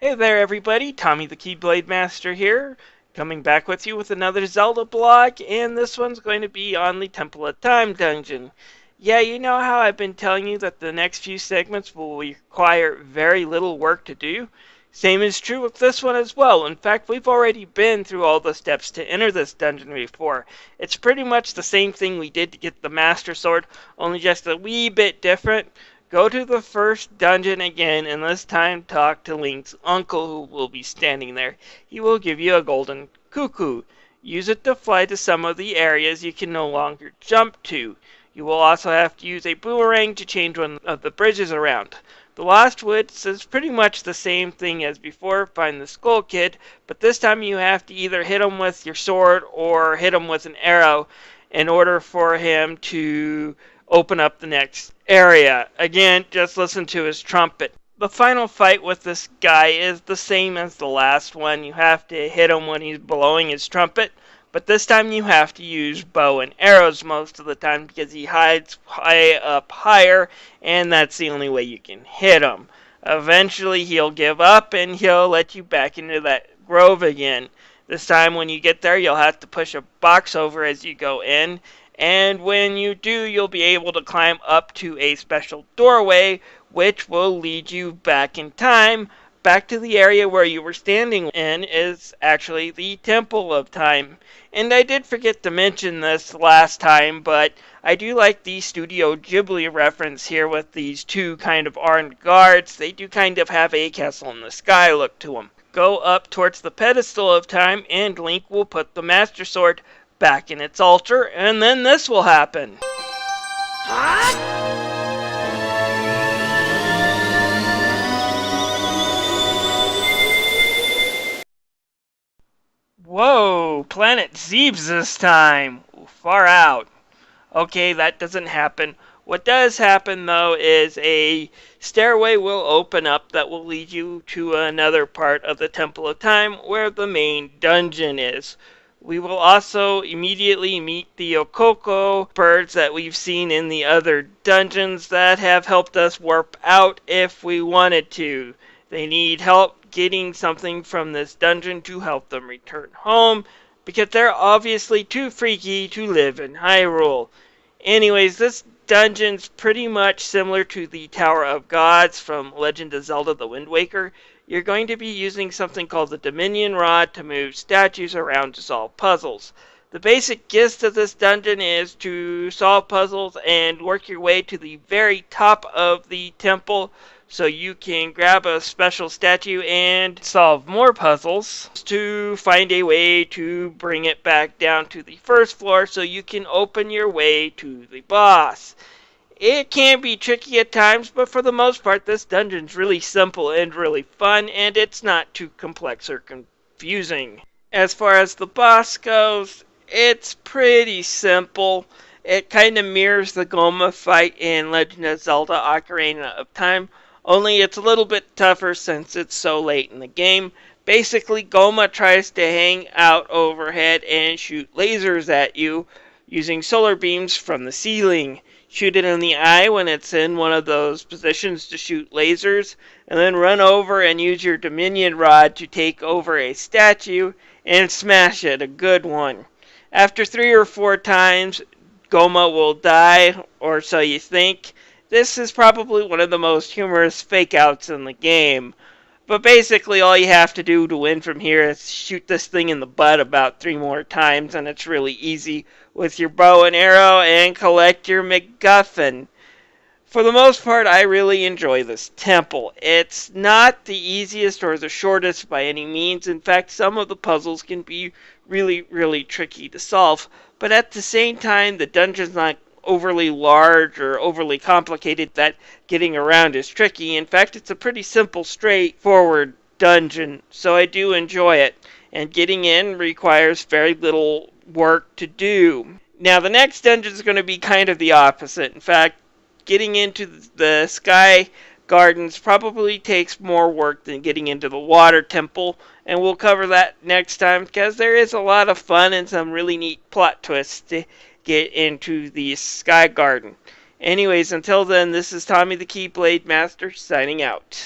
Hey there everybody, Tommy the Keyblade Master here, coming back with you with another Zelda blog, and this one's going to be on the Temple of Time dungeon. Yeah, you know how I've been telling you that the next few segments will require very little work to do? Same is true with this one as well. In fact, we've already been through all the steps to enter this dungeon before. It's pretty much the same thing we did to get the Master Sword, only just a wee bit different. Go to the first dungeon again, and this time talk to Link's uncle, who will be standing there. He will give you a golden cuckoo. Use it to fly to some of the areas you can no longer jump to. You will also have to use a boomerang to change one of the bridges around. The Lost Woods is pretty much the same thing as before, find the Skull Kid, but this time you have to either hit him with your sword or hit him with an arrow in order for him to open up the next area. Again, just listen to his trumpet. The final fight with this guy is the same as the last one. You have to hit him when he's blowing his trumpet, but this time you have to use bow and arrows most of the time because he hides high up higher, and that's the only way you can hit him. Eventually he'll give up and he'll let you back into that grove again. This time when you get there, you'll have to push a box over as you go in, and when you do, you'll be able to climb up to a special doorway, which will lead you back in time. Back to the area where you were standing in is actually the Temple of Time. And I did forget to mention this last time, but I do like the Studio Ghibli reference here with these two kind of armed guards. They do kind of have a castle in the sky look to them. Go up towards the pedestal of time, and Link will put the Master Sword back in its altar, and then this will happen. Whoa, Planet Zebes this time. Far out. Okay, that doesn't happen. What does happen, though, is a stairway will open up that will lead you to another part of the Temple of Time where the main dungeon is. We will also immediately meet the Okoko birds that we've seen in the other dungeons that have helped us warp out if we wanted to. They need help getting something from this dungeon to help them return home, because they're obviously too freaky to live in Hyrule. Anyways, this dungeon's pretty much similar to the Tower of Gods from Legend of Zelda: The Wind Waker. You're going to be using something called the Dominion Rod to move statues around to solve puzzles. The basic gist of this dungeon is to solve puzzles and work your way to the very top of the temple so you can grab a special statue and solve more puzzles to find a way to bring it back down to the first floor so you can open your way to the boss. It can be tricky at times, but for the most part, this dungeon's really simple and really fun, and it's not too complex or confusing. As far as the boss goes, it's pretty simple. It kind of mirrors the Goma fight in Legend of Zelda: Ocarina of Time, only it's a little bit tougher since it's so late in the game. Basically, Goma tries to hang out overhead and shoot lasers at you using solar beams from the ceiling. Shoot it in the eye when it's in one of those positions to shoot lasers, and then run over and use your Dominion Rod to take over a statue and smash it, a good one. After 3 or 4 times, Goma will die, or so you think. This is probably one of the most humorous fake-outs in the game. But basically all you have to do to win from here is shoot this thing in the butt about 3 more times, and it's really easy with your bow and arrow, and collect your MacGuffin. For the most part, I really enjoy this temple. It's not the easiest or the shortest by any means. In fact, some of the puzzles can be really, really tricky to solve. But at the same time, the dungeon's not overly large or overly complicated that getting around is tricky. In fact, it's a pretty simple, straightforward dungeon, so I do enjoy it. And getting in requires very little work to do. Now, the next dungeon is going to be kind of the opposite. In fact, getting into the Sky Gardens probably takes more work than getting into the Water Temple, and we'll cover that next time because there is a lot of fun and some really neat plot twists to get into the Sky Garden. Anyways, until then, this is Tommy the Keyblade Master signing out.